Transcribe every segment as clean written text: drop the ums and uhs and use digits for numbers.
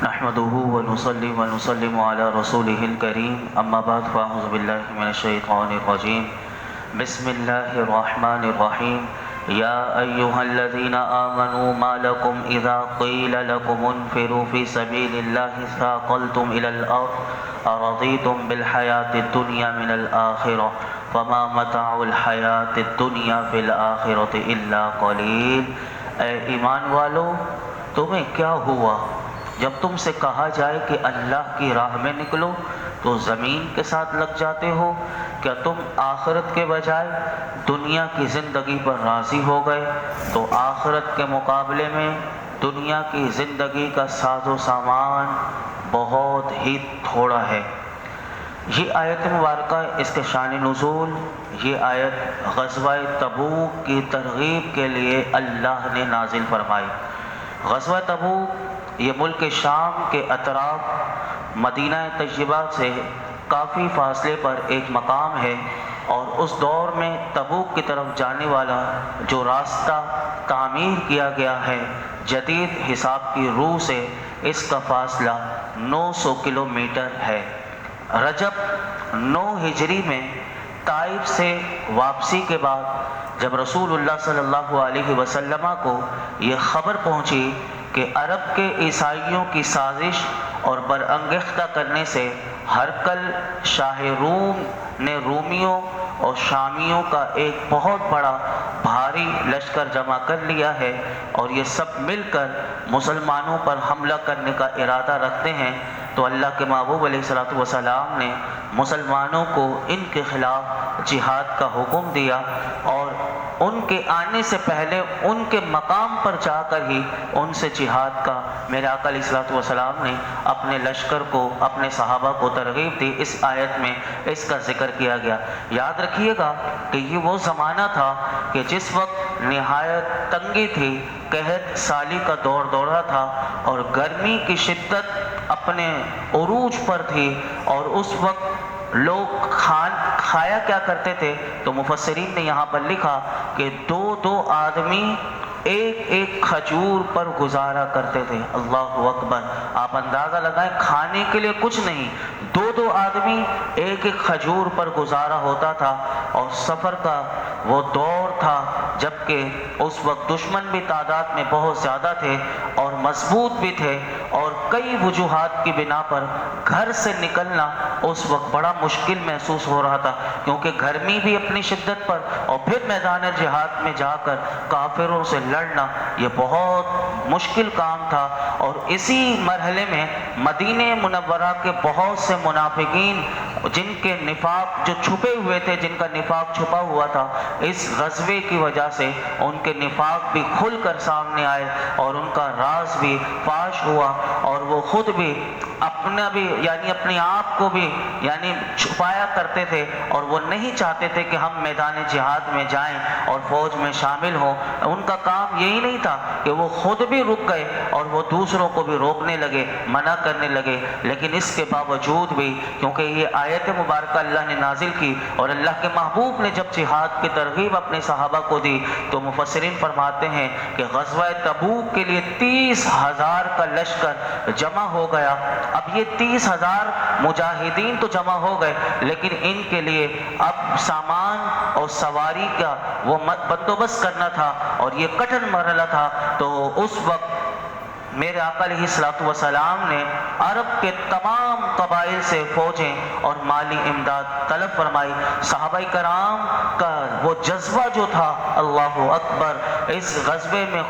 نحمده ونصلي ونسلم على رسوله الكريم اما بعد فاعوذ بالله من الشيطان الرجيم بسم الله الرحمن الرحيم يا ايها الذين آمنوا ما لكم اذا قيل لكم انفروا في سبيل الله ثاقلتم الى الارض ارضيتم بالحياة الدنيا من الآخرة فما متاع الحیات الدنیا فی الآخرۃ الا قلیل۔ اے ایمان والو، تمہیں کیا ہوا جب تم سے کہا جائے کہ اللہ کی راہ میں نکلو تو زمین کے ساتھ لگ جاتے ہو؟ کیا تم آخرت کے بجائے دنیا کی زندگی پر راضی ہو گئے؟ تو آخرت کے مقابلے میں دنیا کی زندگی کا ساز و سامان بہت ہی تھوڑا ہے۔ یہ آیت مبارکہ، اس کے شان نزول، یہ آیت غزوہ تبوک کی ترغیب کے لیے اللہ نے نازل فرمائی۔ غزوہ تبوک یہ ملک شام کے اطراف مدینہ طیبہ سے کافی فاصلے پر ایک مقام ہے، اور اس دور میں تبوک کی طرف جانے والا جو راستہ تعمیر کیا گیا ہے جدید حساب کی روح سے، اس کا فاصلہ 900 کلومیٹر ہے۔ رجب 9 ہجری میں طائف سے واپسی کے بعد جب رسول اللہ صلی اللہ علیہ وسلم کو یہ خبر پہنچی کہ عرب کے عیسائیوں کی سازش اور برانگیختہ کرنے سے ہرقل شاہ روم نے رومیوں اور شامیوں کا ایک بہت بڑا بھاری لشکر جمع کر لیا ہے اور یہ سب مل کر مسلمانوں پر حملہ کرنے کا ارادہ رکھتے ہیں، تو اللہ کے محبوب علیہ السلام نے مسلمانوں کو ان کے خلاف جہاد کا حکم دیا، اور ان کے آنے سے پہلے ان کے مقام پر جا کر ہی ان سے جہاد کا میرے آقا علیہ السلام نے اپنے لشکر کو، اپنے صحابہ کو ترغیب دی۔ اس آیت میں اس کا ذکر کیا گیا۔ یاد رکھیے گا کہ یہ وہ زمانہ تھا کہ جس وقت نہایت تنگی تھی، قحط سالی کا دور دورہ تھا، اور گرمی کی شدت اپنے عروج پر تھی، اور اس وقت لوگ کھایا کیا کرتے تھے؟ تو مفسرین نے یہاں پر لکھا کہ دو آدمی ایک کھجور پر گزارا کرتے تھے۔ اللہ اکبر! آپ اندازہ لگائیں، کھانے کے لیے کچھ نہیں، دو آدمی ایک کھجور پر گزارا ہوتا تھا۔ اور سفر کا وہ دور تھا جبکہ اس وقت دشمن بھی تعداد میں بہت زیادہ تھے اور مضبوط بھی تھے، اور کئی وجوہات کی بنا پر گھر سے نکلنا اس وقت بڑا مشکل محسوس ہو رہا تھا، کیونکہ گرمی بھی اپنی شدت پر، اور پھر میدان جہاد میں جا کر کافروں سے لڑنا یہ بہت مشکل کام تھا۔ اور اسی مرحلے میں مدینہ منورہ کے بہت سے منافقین جن کے نفاق جو چھپے ہوئے تھے، جن کا نفاق چھپا ہوا تھا، اس غزوے کی وجہ سے ان کے نفاق بھی کھل کر سامنے آئے اور ان کا راز بھی فاش ہوا، اور وہ خود بھی اپنے آپ کو بھی چھپایا کرتے تھے، اور وہ نہیں چاہتے تھے کہ ہم میدان جہاد میں جائیں اور فوج میں شامل ہوں۔ ان کا کام یہی نہیں تھا کہ وہ خود بھی رک گئے اور وہ دوسروں کو بھی روکنے لگے، منع کرنے لگے، لیکن اس کے باوجود بھی کیونکہ یہ آیت مبارکہ اللہ نے نازل کی اور اللہ کے محبوب نے جب جہاد کی ترغیب اپنے صحابہ کو دی، تو مفسرین فرماتے ہیں کہ غزوہ تبوک کے لیے 30,000 کا لشکر جمع ہو گیا۔ اب یہ 30,000 مجاہدین تو جمع ہو گئے، لیکن ان کے لیے اب سامان اور سواری کا وہ بندوبست کرنا تھا، اور یہ کٹھن مرحلہ تھا۔ تو اس وقت میرے آقا علیہ السلام نے عرب کے تمام قبائل سے فوجیں اور مالی امداد طلب فرمائی۔ صحابہ کرام کا وہ جذبہ جو تھا، اللہ اکبر، اس غزوے میں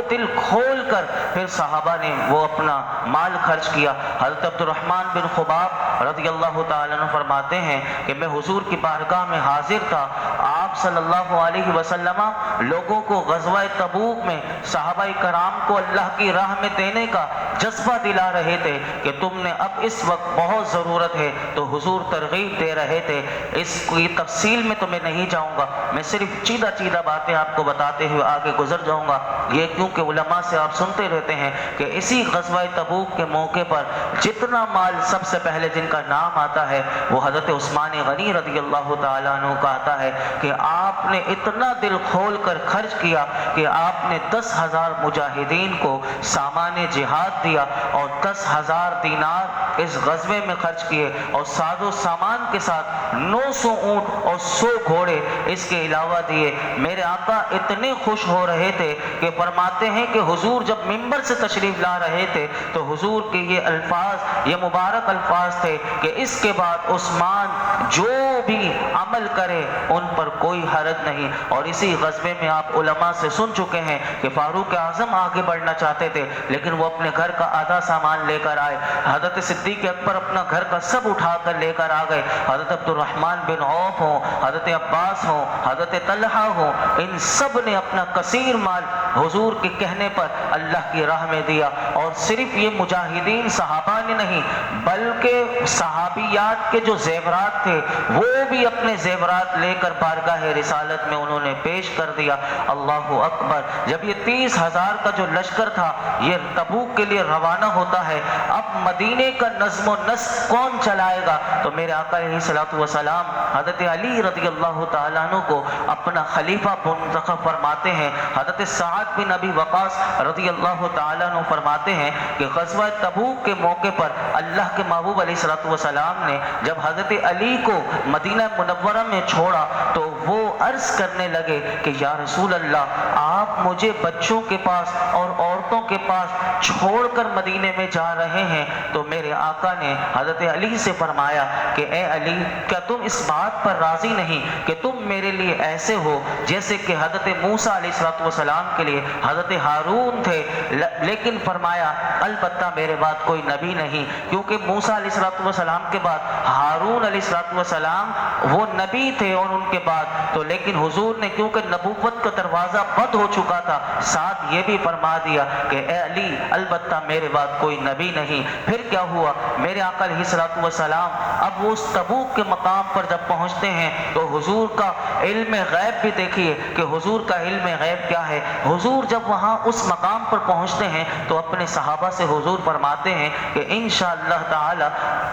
دل کھول کر پھر صحابہ نے وہ اپنا مال خرچ کیا۔ حضرت عبد الرحمن بن خباب رضی اللہ تعالیٰ عنہ فرماتے ہیں کہ میں حضور کی بارگاہ میں حاضر تھا، آپ صلی اللہ علیہ وسلم لوگوں کو غزوہ تبوک میں صحابہ کرام کو اللہ کی راہ میں دینے کا جذبہ دلا رہے تھے کہ تم نے اب اس وقت بہت ضرورت ہے، تو حضور ترغیب دے رہے تھے۔ اس کی تفصیل میں تو میں نہیں جاؤں گا، میں صرف چیدہ باتیں آپ کو بتاتے ہوئے آگے گزر جاؤں گا، یہ کیونکہ علماء سے آپ سنتے رہتے ہیں کہ اسی غزوہ تبوک کے موقع پر جتنا مال سب سے پہلے جن کا نام آتا ہے وہ حضرت عثمان غنی رضی اللہ تعالیٰ عنہ کا آتا ہے کہ آپ نے اتنا دل کھول کر خرچ کیا کہ آپ نے 10,000 مجاہدین کو سامان جہاد دیا اور 10,000 دینار اس غزوے میں خرچ کیے، اور ساز و سامان کے ساتھ 900 اونٹ اور 100 گھوڑے اس کے علاوہ دیے۔ میرے آقا اتنے خوش ہو رہے تھے کہ فرماتے ہیں کہ حضور جب ممبر سے تشریف لا رہے تھے تو حضور کے یہ الفاظ، یہ مبارک الفاظ تھے کہ اس کے بعد عثمان جو بھی عمل کرے ان پر کوئی حرج نہیں۔ اور اسی غزوے میں آپ علماء سے سن چکے ہیں کہ فاروق اعظم آگے بڑھنا چاہتے تھے لیکن وہ اپنے گھر کا آدھا سامان لے کر آئے، حضرت صدیق اکبر اپنا گھر کا سب اٹھا کر لے کر آ گئے، حضرت عبد الرحمن بن عوف ہوں، حضرت عباس ہوں، حضرت طلحہ ہوں، ان سب نے اپنا کثیر مال حضور کے کہنے پر اللہ کی راہ میں دیا۔ اور صرف یہ مجاہدین صحابہ نے نہیں بلکہ صحابیات کے جو زیورات تھے وہ بھی اپنے زیورات لے کر بارگاہ رسالت میں انہوں نے پیش کر دیا۔ اللہ اکبر۔ جب یہ 30,000 کا جو لشکر تھا یہ تبوک کے لیے روانہ ہوتا ہے، اب مدینے کا نظم و نسق کون چلائے گا؟ تو میرے آقا علیہ الصلوۃ والسلام حضرت علی رضی اللہ تعالیٰ عنہ کو اپنا خلیفہ منتخب فرماتے ہیں۔ حضرت سعد بن ابی وقاص رضی اللہ تعالیٰ عنہ فرماتے ہیں کہ غزوہ تبوک کے موقع پر اللہ کے محبوب علیہ الصلوۃ والسلام نے جب حضرت علی کو مدینہ منورہ میں چھوڑا تو وہ عرض کرنے لگے کہ یا رسول اللہ آپ مجھے بچوں کے پاس اور عورتوں کے پاس چھوڑ کر مدینے میں جا رہے ہیں۔ تو میرے آقا نے حضرت علی سے فرمایا کہ اے علی کیا تم اس بات پر راضی نہیں کہ تم میرے لیے ایسے ہو جیسے کہ حضرت موسیٰ علیہ السلام کے لیے حضرت ہارون تھے؟ لیکن فرمایا البتہ میرے بعد کوئی نبی نہیں، کیونکہ موسیٰ علیہ السلام کے بعد ہارون علیہ السلام وہ نبی تھے اور ان کے بعد تو لیکن حضور نے کیونکہ نبوت کا دروازہ بند ہو چکا تھا ساتھ یہ بھی فرما دیا کہ اے علی البتہ میرے بعد کوئی نبی نہیں۔ پھر کیا ہوا؟ میرے آقا علیہ السلام اب وہ اس تبوک کے مقام پر جب پہنچتے ہیں تو حضور کا علم غیب بھی دیکھیے کہ حضور کا علم غیب کیا ہے۔ حضور جب وہاں اس مقام پر پہنچتے ہیں تو اپنے صحابہ سے حضور فرماتے ہیں کہ انشاءاللہ تعالی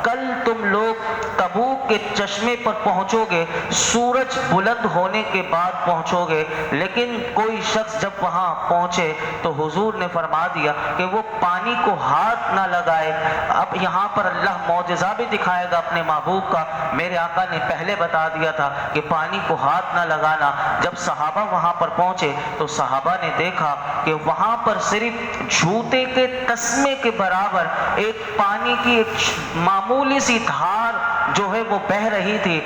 کل تم لوگ تبوک کے چشمے پر پہنچو گے، سورج بلند ہونے کے بعد پہنچو گے، لیکن کوئی شخص جب وہاں پہنچے تو حضور نے فرما دیا کہ وہ پانی کو ہاتھ نہ لگائے۔ اب یہاں پر اللہ معجزہ بھی دکھائے گا اپنے محبوب کا۔ میرے آقا نے پہلے بتا دیا تھا کہ پانی کو ہاتھ نہ لگانا۔ جب صحابہ وہاں پر پہنچے تو صحابہ نے دیکھا کہ وہاں پر صرف جوتے کے تسمے کے برابر ایک پانی کی ایک معمولی سی دھار جو ہے وہ بہہ رہی تھی۔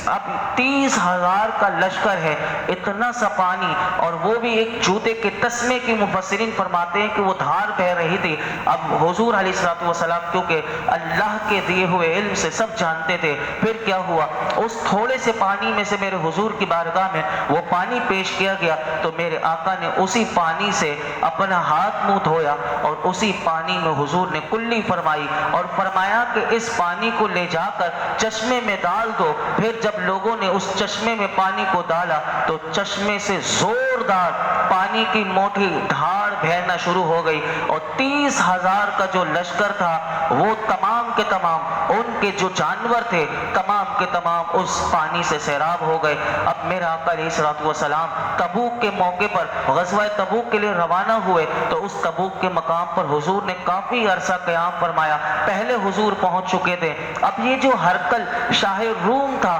اب 30,000 کا لشکر ہے، اتنا سا پانی اور وہ بھی ایک جوتے کے تسمے کی مفسرین فرماتے ہیں کہ وہ دھار بہہ رہی تھی۔ اب حضور علیہ السلام کیونکہ اللہ کے دیے ہوئے علم سے سب جانتے تھے۔ پھر کیا ہوا؟ اس تھوڑے سے پانی میں سے میرے حضور کی بارگاہ میں وہ پانی پیش کیا گیا تو میرے آقا نے اسی پانی سے اپنا ہاتھ منہ دھویا اور اسی پانی میں حضور نے کلی فرمائی اور فرمایا کہ اس پانی کو لے جا کر چشمے میں ڈال دو۔ پھر جب لوگوں نے اس چشمے میں پانی کو ڈالا تو چشمے سے زوردار پانی کی موٹی دھاڑ بہنا شروع ہو گئی اور 30,000 کا جو لشکر تھا وہ تمام کے تمام ان کے جو جانور تھے تمام کے تمام اس پانی سے سیراب ہو گئے۔ اب میرا آقا علیہ السلام تبوک کے موقع پر غزوہ تبوک کے لیے روانہ ہوئے تو اس تبوک کے مقام پر حضور نے کافی عرصہ قیام فرمایا۔ پہلے حضور پہنچ چکے تھے۔ اب یہ جو ہرقل شاہ روم تھا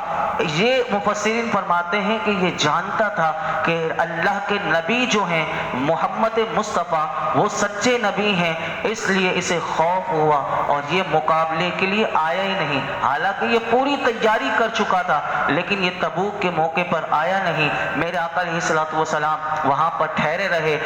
یہ مفسرین فرماتے ہیں کہ یہ جانتا تھا کہ اللہ کے نبی جو ہیں محمد مصطفیٰ وہ سچے نبی ہیں، اس لیے اسے خوف ہوا اور یہ مقابلے کے لیے آیا ہی نہیں۔ حالانکہ یہ پوری تیاری کر چکا تھا لیکن یہ تبوک کے موقع پر آیا نہیں۔ میرے آقا علیہ السلام وہاں پر ٹھہرے رہے۔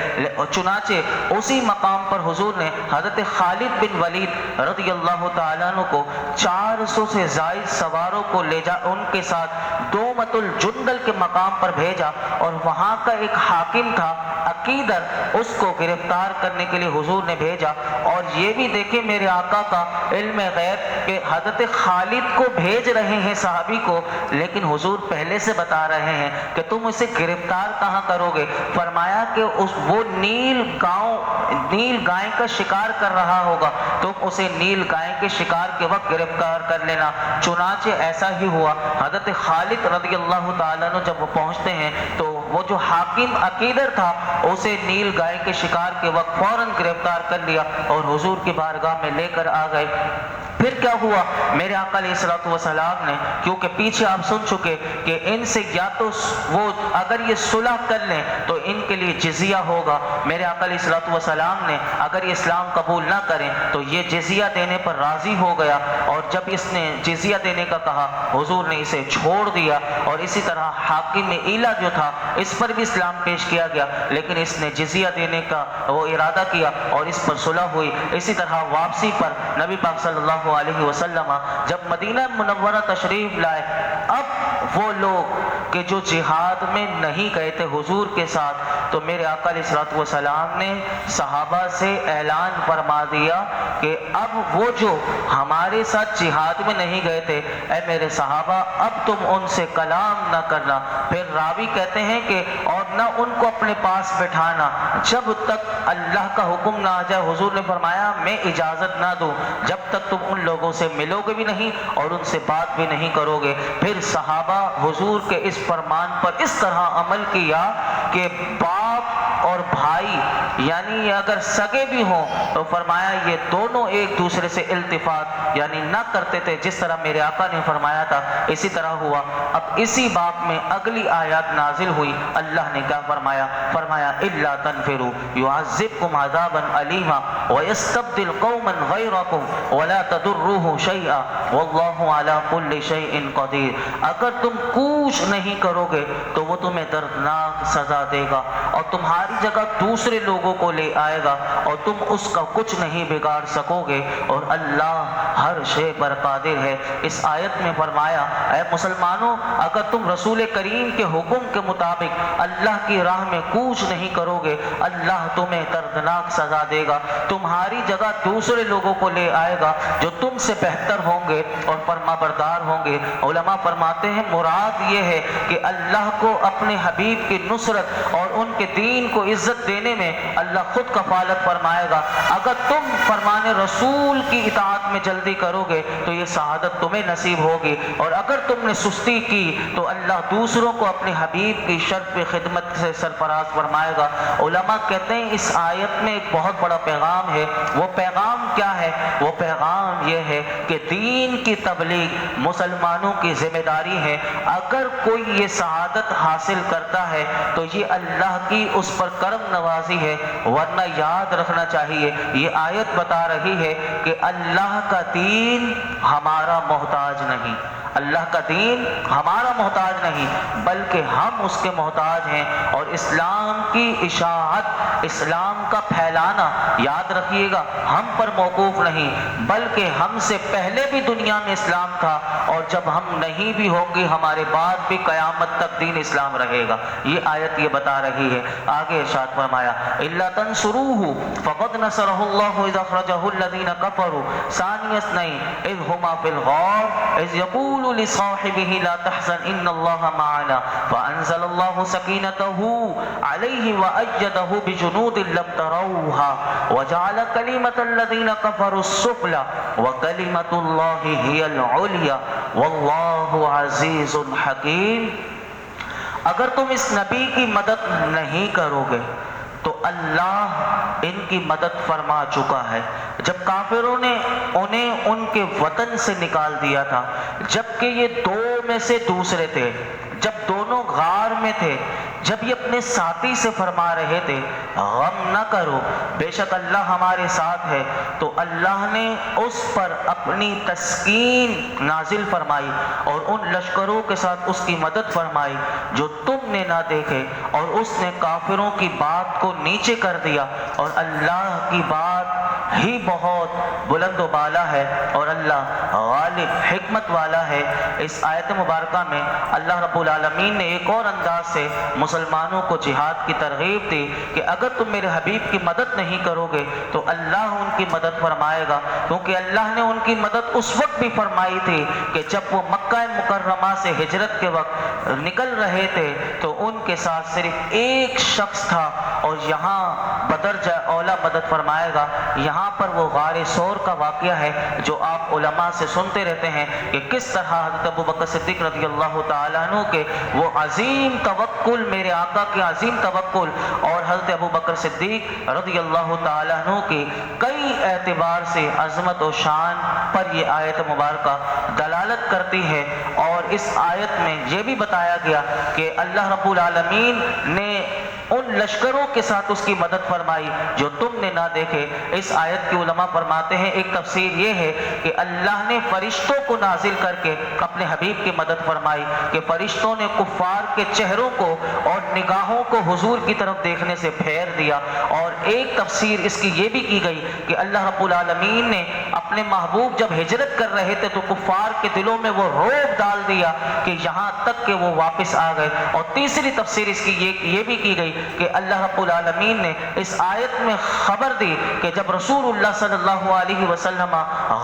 چنانچہ اسی مقام پر حضور نے حضرت خالد بن ولید رضی اللہ تعالیٰ عنہ کو 400 سے زائد سواروں کو لے جا ان کے ساتھ دومت الجندل کے مقام پر بھیجا اور وہاں کا ایک حاکم تھا عقیدر اس کو گرفتار کرنے کے لیے حضور نے بھیجا۔ اور یہ بھی دیکھیں میرے آقا کا علم غیب کہ حضرت خالد کو بھیج رہے ہیں صحابی کو لیکن حضور پہلے سے بتا رہے ہیں کہ تم اسے گرفتار کہاں کرو گے؟ فرمایا کہ وہ نیل گائے کا شکار کر رہا ہوگا، تم اسے نیل گائے کے شکار کے وقت گرفتار کر لینا۔ چنانچہ ایسا ہی ہوا۔ حضرت حضرت خالد رضی اللہ تعالیٰ عنہ جب وہ پہنچتے ہیں تو وہ جو حاکم عقیدر تھا اسے نیل گائے کے شکار کے وقت فوراً گرفتار کر لیا اور حضور کی بارگاہ میں لے کر آ گئے۔ پھر کیا ہوا؟ میرے آقا علیہ الصلوۃ والسلام نے، کیونکہ پیچھے آپ سن چکے کہ ان سے یا تو وہ اگر یہ صلح کر لیں تو ان کے لیے جزیہ ہوگا، میرے آقا علیہ الصلوۃ والسلام نے اگر یہ اسلام قبول نہ کریں تو یہ جزیہ دینے پر راضی ہو گیا، اور جب اس نے جزیہ دینے کا کہا حضور نے اسے چھوڑ دیا۔ اور اسی طرح حاکم ایلا جو تھا اس پر بھی اسلام پیش کیا گیا، لیکن اس نے جزیہ دینے کا وہ ارادہ کیا اور اس پر صلح ہوئی۔ اسی طرح واپسی پر نبی پاک صلی اللہ علیہ وسلم جب مدینہ منورہ تشریف لائے، اب وہ لوگ کہ جو جہاد میں نہیں گئے تھے حضور کے ساتھ، تو میرے آقا علیہ الصلوۃ والسلام نے صحابہ سے اعلان فرما دیا کہ اب وہ جو ہمارے ساتھ جہاد میں نہیں گئے تھے، اے میرے صحابہ اب تم ان سے کلام نہ کرنا۔ پھر راوی کہتے ہیں کہ اور نہ ان کو اپنے پاس بٹھانا جب تک اللہ کا حکم نہ آ جائے۔ حضور نے فرمایا میں اجازت نہ دوں جب تک تم ان لوگوں سے ملو گے بھی نہیں اور ان سے بات بھی نہیں کرو گے۔ پھر صحابہ حضور کے اس فرمان پر اس طرح عمل کیا کہ باپ اور بھائی یعنی اگر سگے بھی ہوں تو فرمایا یہ دونوں ایک دوسرے سے التفات یعنی نہ کرتے تھے، جس طرح میرے آقا نے فرمایا تھا اسی طرح ہوا۔ اب اسی باب میں اگلی آیات نازل ہوئی، اللہ نے کیا فرمایا؟ فرمایا الا تنفروا يعذبكم عذابا اليما ويستبدل قوما غيركم ولا تضروه شيئا والله على كل شيء قدير۔ اگر تم کوش نہیں کرو گے تو وہ تمہیں دردناک سزا دے گا اور تمہاری جگہ دوسرے لوگوں کو لے آئے گا اور تم اس کا کچھ نہیں بگاڑ سکو گے، اور اللہ ہر شے پر قادر ہے۔ اس آیت میں فرمایا اے مسلمانوں اگر تم رسول کریم کے حکم کے مطابق اللہ کی راہ میں کوچ نہیں کرو گے، اللہ تمہیں دردناک سزا دے گا، تمہاری جگہ دوسرے لوگوں کو لے آئے گا جو تم سے بہتر ہوں گے اور فرما بردار ہوں گے۔ علماء فرماتے ہیں مراد یہ ہے کہ اللہ کو اپنے حبیب کی نصرت اور ان کے دین کو عزت دینے میں اللہ خود کفالت فرمائے گا۔ اگر تم فرمان رسول کی اطاعت میں جلدی کرو گے تو یہ سعادت تمہیں نصیب ہوگی، اور اگر تم نے سستی کی تو اللہ دوسروں کو اپنے حبیب کی شرف خدمت سے سرفراز فرمائے گا۔ علماء کہتے ہیں اس آیت میں ایک بہت بڑا پیغام ہے۔ وہ پیغام کیا ہے؟ وہ پیغام یہ ہے کہ دین کی تبلیغ مسلمانوں کی ذمہ داری ہے۔ اگر کوئی یہ سعادت حاصل کرتا ہے تو یہ اللہ کی اس پر کرم نوازی ہے، ورنہ یاد رکھنا چاہیے یہ آیت بتا رہی ہے کہ اللہ کا دین ہمارا محتاج نہیں، اللہ کا دین ہمارا محتاج نہیں بلکہ ہم اس کے محتاج ہیں، اور اسلام کی اشاعت، اسلام کا پھیلانا یاد رکھیے گا ہم پر موقوف نہیں بلکہ ہم سے پہلے بھی دنیا میں اسلام تھا، اور جب ہم نہیں بھی ہوں گے ہمارے بعد بھی قیامت تک دین اسلام رہے گا۔ یہ آیت یہ بتا رہی ہے۔ آگے ارشاد فرمایا الا تنصروه فقد نصره الله اذ اخرجه الذين كفروا ثاني اثنين اذ هما في الغار اذ يقول لصاحبه لا تحزن ان الله معنا فانزل الله سكينته عليه وايده بجنود لم تروها وجعل كلمة الذين كفروا السفلى وكلمة الله هي العليا والله عزيز حكيم۔ اگر تم اس نبی کی مدد نہیں کرو گے تو اللہ ان کی مدد فرما چکا ہے۔ جب کافروں نے انہیں ان کے وطن سے نکال دیا تھا، جبکہ یہ دو میں سے دوسرے تھے، جب دونوں غار میں تھے، جب یہ اپنے ساتھی سے فرما رہے تھے غم نہ کرو بے شک اللہ ہمارے ساتھ ہے، تو اللہ نے اس پر اپنی تسکین نازل فرمائی اور ان لشکروں کے ساتھ اس کی مدد فرمائی جو تم نے نہ دیکھے، اور اس نے کافروں کی بات کو نیچے کر دیا، اور اللہ کی بات ہی بہت بلند و بالا ہے اور اللہ غالب حکمت والا ہے۔ اس آیت مبارکہ میں اللہ رب العالمین نے ایک اور انداز سے مسلمانوں کو جہاد کی ترغیب دی کہ اگر تم میرے حبیب کی مدد نہیں کرو گے تو اللہ ان کی مدد فرمائے گا، کیونکہ اللہ نے ان کی مدد اس وقت بھی فرمائی تھی کہ جب وہ مکہ مکرمہ سے ہجرت کے وقت نکل رہے تھے تو ان کے ساتھ صرف ایک شخص تھا، اور یہاں بدر اولا مدد فرمائے گا، یہاں پر وہ غار ثور کا واقعہ ہے جو آپ علماء سے سنتے رہتے ہیں کہ کس طرح حضرت ابو بکر صدیق رضی اللہ تعالیٰ عنہ کے وہ عظیم توکل، میرے آقا کے عظیم توکل، اور حضرت ابو بکر صدیق رضی اللہ تعالیٰ عنہ کی کئی اعتبار سے عظمت و شان پر یہ آیت مبارکہ دلالت کرتی ہے۔ اور اس آیت میں یہ بھی بتایا گیا کہ اللہ رب العالمین نے ان لشکروں کے ساتھ اس کی مدد فرمائی جو تم نے نہ دیکھے۔ اس آیت کی علماء فرماتے ہیں ایک تفسیر یہ ہے کہ اللہ نے فرشتوں کو نازل کر کے اپنے حبیب کی مدد فرمائی کہ فرشتوں نے کفار کے چہروں کو اور نگاہوں کو حضور کی طرف دیکھنے سے پھیر دیا۔ اور ایک تفسیر اس کی یہ بھی کی گئی کہ اللہ رب العالمین نے اپنے محبوب جب ہجرت کر رہے تھے تو کفار کے دلوں میں وہ رعب ڈال دیا کہ یہاں تک کہ وہ واپس آ گئے۔ اور تیسری تفسیر اس کی یہ بھی کی گئی کہ اللہ رب العالمین نے اس آیت میں خبر دی کہ جب رسول اللہ صلی اللہ علیہ وسلم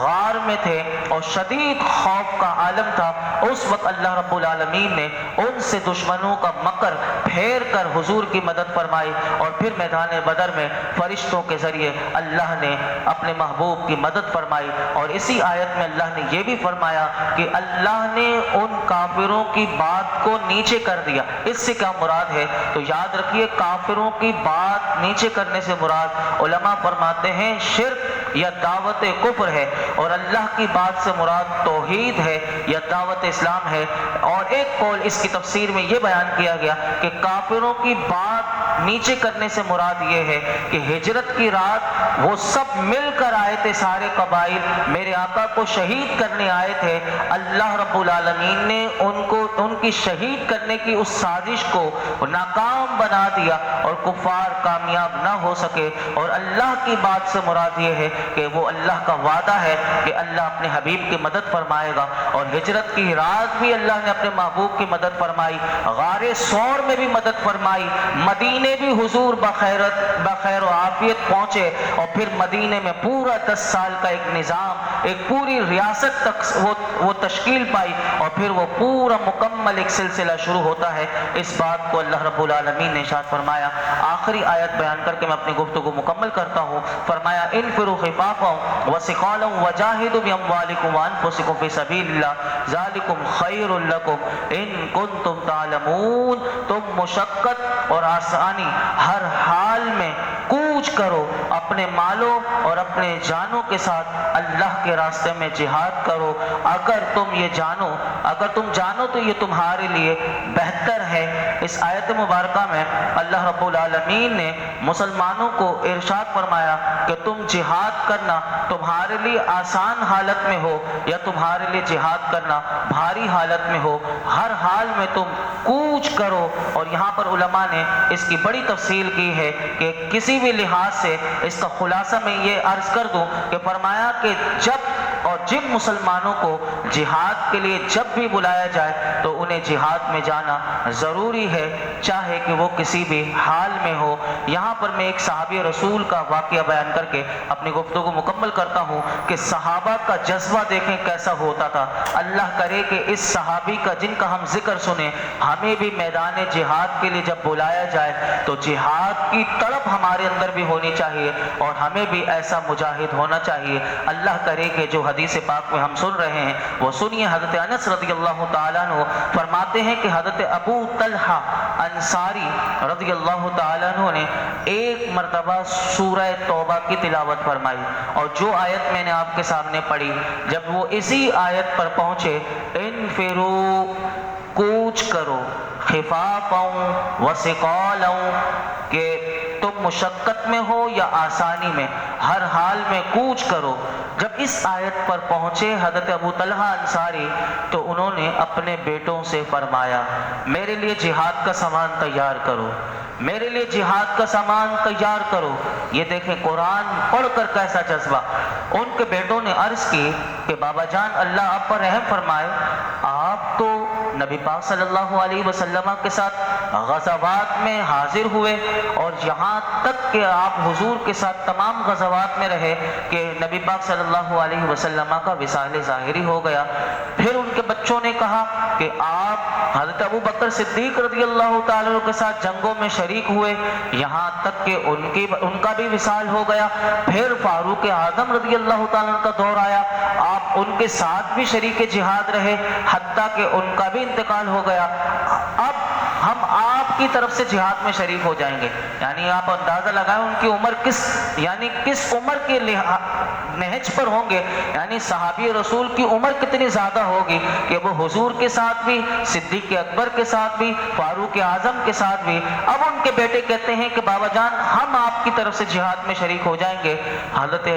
غار میں تھے اور شدید خوف کا عالم تھا، اس وقت اللہ رب العالمین نے ان سے دشمنوں کا مکر پھیر کر حضور کی مدد فرمائی، اور پھر میدان بدر میں فرشتوں کے ذریعے اللہ نے اپنے محبوب کی مدد فرمائی۔ اور اسی آیت میں اللہ نے یہ بھی فرمایا کہ اللہ نے ان کافروں کی بات کو نیچے کر دیا۔ اس سے کیا مراد ہے؟ تو یاد رکھیے کافروں کی بات نیچے کرنے سے مراد علماء فرماتے ہیں شرک یا دعوت کفر ہے، اور اللہ کی بات سے مراد توحید ہے یا دعوت اسلام ہے۔ اور ایک قول اس کی تفسیر میں یہ بیان کیا گیا کہ کافروں کی بات نیچے کرنے سے مراد یہ ہے کہ ہجرت کی رات وہ سب مل کر آئے تھے، سارے قبائل میرے آقا کو شہید کرنے آئے تھے۔ اللہ رب العالمین نے ان کی شہید کرنے کی اس سازش کو ناکام بنا دیا اور کفار کامیاب نہ ہو سکے۔ اور اللہ کی بات سے مراد یہ ہے کہ وہ اللہ کا وعدہ ہے کہ اللہ اپنے حبیب کی مدد فرمائے گا، اور ہجرت کی رات بھی اللہ نے اپنے محبوب کی مدد فرمائی، غار ثور میں بھی مدد فرمائی، مدینے بھی حضور بخیر و عافیت پہنچے، اور پھر مدینے میں پورا 10 سال کا ایک نظام، ایک پوری ریاست تک وہ تشکیل پائی، اور پھر وہ پورا مکمل ایک سلسلہ شروع ہوتا ہے۔ اس بات کو اللہ رب العالمین نے ارشاد فرمایا۔ آخری آیت بیان کر کے میں اپنی گفتگو مکمل کرتا ہوں۔ فرمایا انفروا خفافا وثقالا وجاہدوا باموالکم وانفسکم فی سبیل اللہ ذالکم خیر لکم ان کنتم تعلمون۔ تم مشقت اور آسانی ہر حال میں کوچ کرو، اپنے مالوں اور اپنے جانوں کے ساتھ اللہ کے راستے میں جہاد کرو، اگر تم جانو تو یہ تمہارے لیے بہتر ہے۔ اس آیت مبارکہ میں اللہ رب العالمین نے مسلمانوں کو ارشاد فرمایا کہ تم جہاد کرنا تمہارے لیے آسان حالت میں ہو یا تمہارے لیے جہاد کرنا بھاری حالت میں ہو، ہر حال میں تم کوچ کرو۔ اور یہاں پر علماء نے اس کی بڑی تفصیل کی ہے کہ کسی بھی لحاظ سے اس کا خلاصہ میں یہ عرض کر دوں کہ فرمایا کہ جب اور جن مسلمانوں کو جہاد کے لیے جب بھی بلایا جائے تو انہیں جہاد میں جانا ضروری ہے، چاہے کہ وہ کسی بھی حال میں ہو۔ یہاں پر میں ایک صحابی رسول کا واقعہ بیان کر کے اپنی گفتگو مکمل کرتا ہوں کہ صحابہ کا جذبہ دیکھیں کیسا ہوتا تھا۔ اللہ کرے کہ اس صحابی کا جن کا ہم ذکر سنیں، ہمیں بھی میدان جہاد کے لیے جب بلایا جائے تو جہاد کی تڑپ ہمارے اندر بھی ہونی چاہیے اور ہمیں بھی ایسا مجاہد ہونا چاہیے۔ اللہ کرے کہ جو حدیث پاک میں ہم سن رہے ہیں وہ سنیے۔ حضرت انس رضی اللہ تعالیٰ عنہ فرماتے ہیں کہ حضرت ابو طلحہ انصاری رضی اللہ تعالیٰ عنہ نے ایک مرتبہ سورہ توبہ کی تلاوت فرمائی، اور جو آیت میں نے آپ کے سامنے پڑھی، جب وہ اسی آیت پر پہنچے انفروا کوچ کرو خفافا وثقالا، کہ تم مشقت میں ہو یا آسانی میں ہر حال میں کوچ کرو۔ جب اس آیت پر پہنچے حضرت ابو طلحہ انصاری تو انہوں نے اپنے بیٹوں سے فرمایا میرے لیے جہاد کا سامان تیار کرو، میرے لیے جہاد کا سامان تیار کرو۔ یہ دیکھیں قرآن پڑھ کر کیسا جذبہ۔ ان کے بیٹوں نے عرض کی کہ بابا جان اللہ آپ پر رحم فرمائے، آپ تو نبی پاک صلی اللہ علیہ وسلم کے ساتھ غزوات میں حاضر ہوئے، اور یہاں تک کہ آپ حضور کے ساتھ تمام غزوات میں رہے کہ نبی پاک صلی اللہ علیہ وسلم کا وصال ظاہری ہو گیا۔ پھر ان کے بچوں نے کہا کہ آپ حضرت ابو بکر صدیق رضی اللہ تعالیٰ کے ساتھ جنگوں میں شریک ہوئے، یہاں تک کہ ان کا بھی وصال ہو گیا۔ پھر فاروق اعظم رضی اللہ تعالیٰ کا دور آیا، آپ ان کے ساتھ بھی شریک جہاد رہے، حتیٰ کہ ان کا بھی انتقال ہو گیا۔ اب ہم آپ کی طرف سے جہاد میں شریک ہو جائیں گے۔ یعنی آپ اندازہ لگائیں ان کی عمر کس عمر کے نہج پر ہوں گے، یعنی صحابی رسول کی عمر کتنی زیادہ ہوگی کہ وہ حضور کے ساتھ بھی، صدیق اکبر کے ساتھ بھی، فاروق اعظم کے ساتھ بھی۔ اب ان کے بیٹے کہتے ہیں کہ بابا جان ہم آپ کی طرف سے جہاد میں شریک ہو جائیں گے۔ حضرت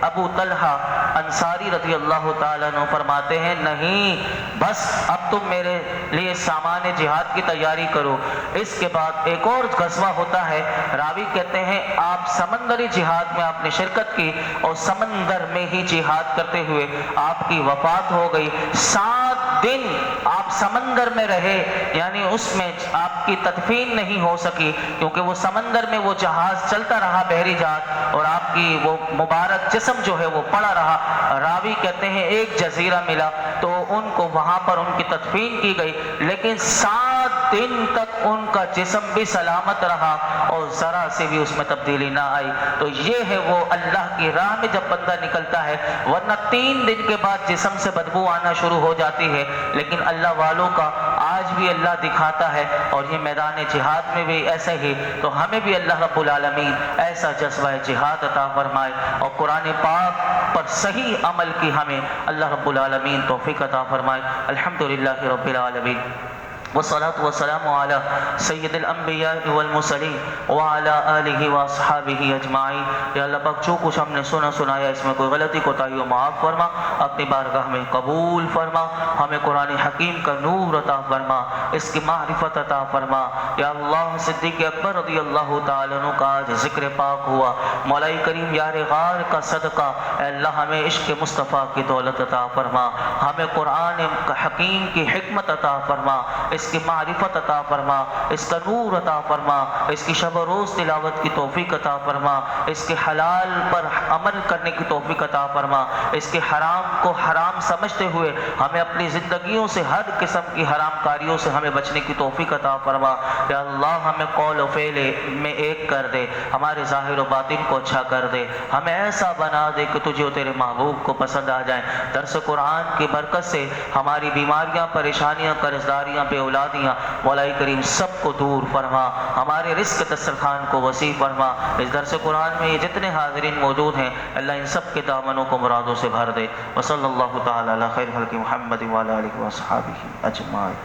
ابو طلحہ انصاری رضی اللہ تعالیٰ عنہ فرماتے ہیں نہیں، بس اب تم میرے لیے سامان جہاد کی تیاری کرو۔ اس کے بعد ایک اور غزوہ ہوتا ہے، راوی کہتے ہیں آپ سمندری جہاد میں آپ نے شرکت کی، اور سمندر میں ہی جہاد کرتے ہوئے آپ کی وفات ہو گئی۔ 7 دن آپ سمندر میں رہے، یعنی اس میں آپ کی تدفین نہیں ہو سکی، کیونکہ وہ سمندر میں وہ جہاز چلتا رہا، بحری جہاز، اور آپ کی وہ مبارک جسم جو ہے وہ پڑا رہا۔ راوی کہتے ہیں ایک جزیرہ ملا تو ان کو وہاں پر ان کی تدفین کی گئی، لیکن 7 دن تک ان کا جسم بھی سلامت رہا اور ذرا سے بھی اس میں تبدیلی نہ آئی۔ تو یہ ہے وہ اللہ کی راہ میں جب بندہ نکلتا ہے، ورنہ 3 دن کے بعد جسم سے بدبو آنا شروع ہو جاتی ہے۔ لیکن اللہ والوں کا آج بھی اللہ دکھاتا ہے، اور یہ میدان جہاد میں بھی ایسا ہی۔ تو ہمیں بھی اللہ رب العالمین ایسا جذبہ جہاد عطا فرمائے، اور قرآن پاک پر صحیح عمل کی ہمیں اللہ رب العالمین توفیق عطا فرمائے۔ الحمدللہ رب العالمین، والصلاة والسلام على سید الانبیاء والمرسلین وعلى آلہ واصحابہ اجمعین۔ یا اللہ پاک جو کچھ ہم نے سنایا اس میں کوئی غلطی کوتاہی ہو معاف فرما، اپنی بارگاہ میں قبول فرما، ہمیں قرآن حکیم کا نور عطا فرما، اس کی معرفت عطا فرما۔ یا اللہ صدیق اکبر رضی اللہ تعالیٰ عنہ کا آج ذکر پاک ہوا، مولا کریم یار غار کا صدقہ، اے اللہ ہمیں عشق مصطفیٰ کی دولت عطا فرما، ہمیں قرآن حکیم کی حکمت عطا فرما، اس کی معرفت عطا فرما، اس کا نور عطا فرما، اس کی شب و روز تلاوت کی توفیق عطا فرما، اس کے حلال پر عمل کرنے کی توفیق عطا فرما، اس کے حرام کو حرام سمجھتے ہوئے ہمیں اپنی زندگیوں سے ہر قسم کی حرام کاریوں سے ہمیں بچنے کی توفیق عطا فرما۔ یا اللہ ہمیں قول و فعل میں ایک کر دے، ہمارے ظاہر و باطن کو اچھا کر دے، ہمیں ایسا بنا دے کہ تجھے و تیرے محبوب کو پسند آ جائیں۔ درس قرآن کی برکت سے ہماری بیماریاں، پریشانیاں، قرضداریاں، بے اولادیاں مولا کریم سب کو دور فرما، ہمارے رزق دسترخوان کو وسیع فرما۔ اس درس قرآن میں یہ جتنے حاضرین موجود ہیں اللہ ان سب کے دامنوں کو مرادوں سے بھر دے۔ وصلی اللہ تعالی علی خیر خلق محمد وعلی آلہ وصحبہ اجمعین۔